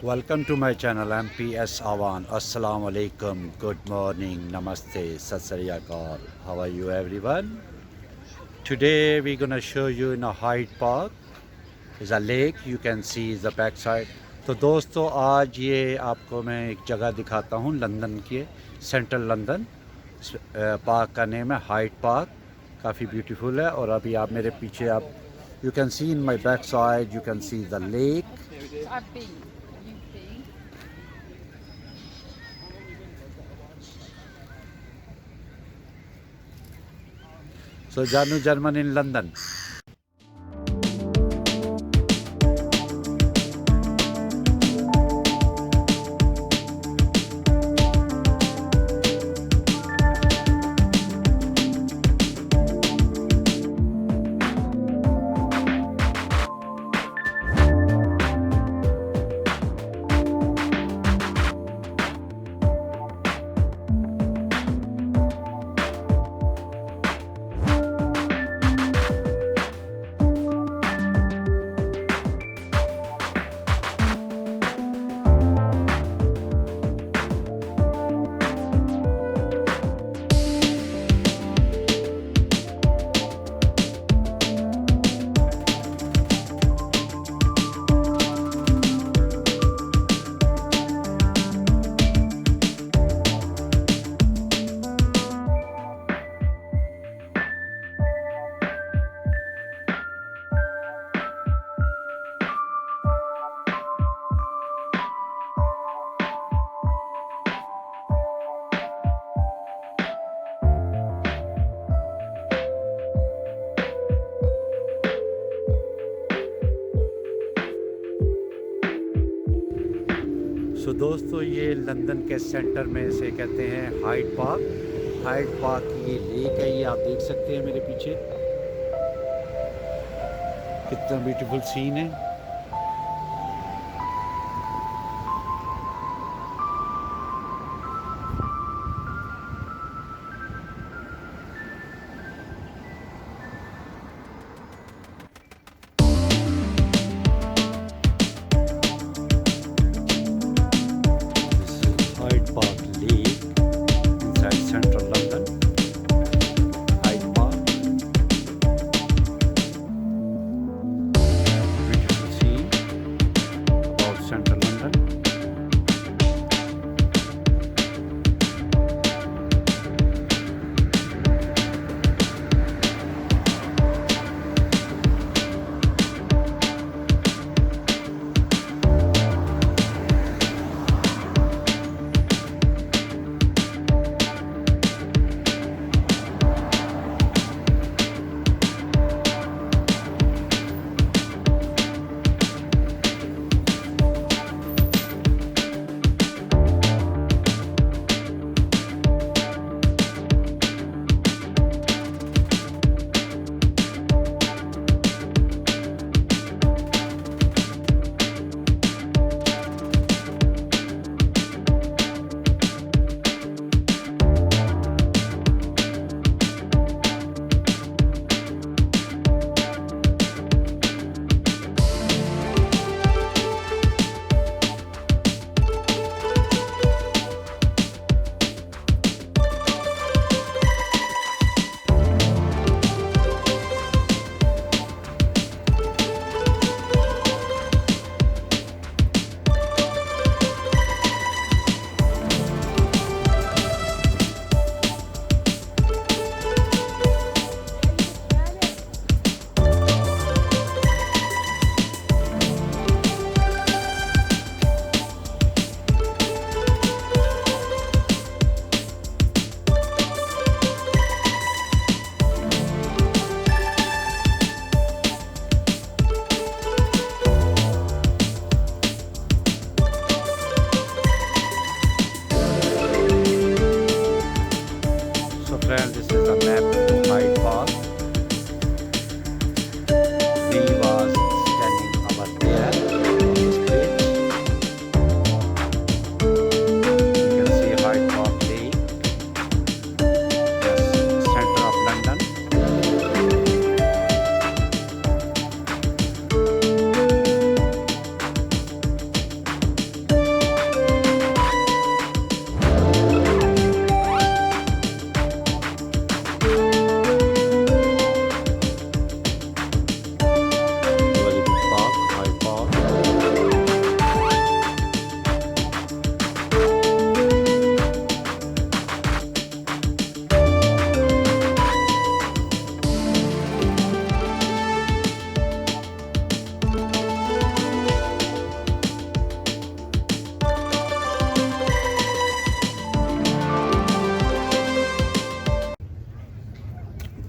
Welcome to my channel MPS AWAN. Assalamu alaikum. Good morning. Namaste. Sat Sri Akal. How are you everyone? Today we're gonna show you in a Hyde Park. There's a lake. You can see the back side. तो दोस्तों आज ये आपको मैं एक जगह दिखाता हूँ लंदन के सेंट्रल लंदन पार्क का नेम है हाइड पार्क काफ़ी ब्यूटीफुल है और अभी आप मेरे पीछे आप you can see in my back side you can see the lake I've been. You've been. so Janu German in London. तो दोस्तों ये लंदन के सेंटर में से कहते हैं हाइड पार्क की ये लेक है ये आप देख सकते हैं मेरे पीछे कितना ब्यूटीफुल सीन है Hyde Park Lake inside central London. Hyde Park. Beautiful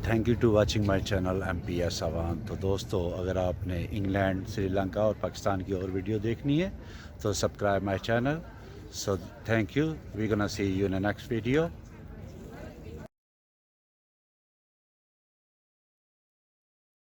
thank you to watching my channel MPS Awan. तो दोस्तों, अगर आपने इंग्लैंड, श्रीलंका और पाकिस्तान की और वीडियो देखनी है तो subscribe my channel. So thank you, we gonna see you in the next video.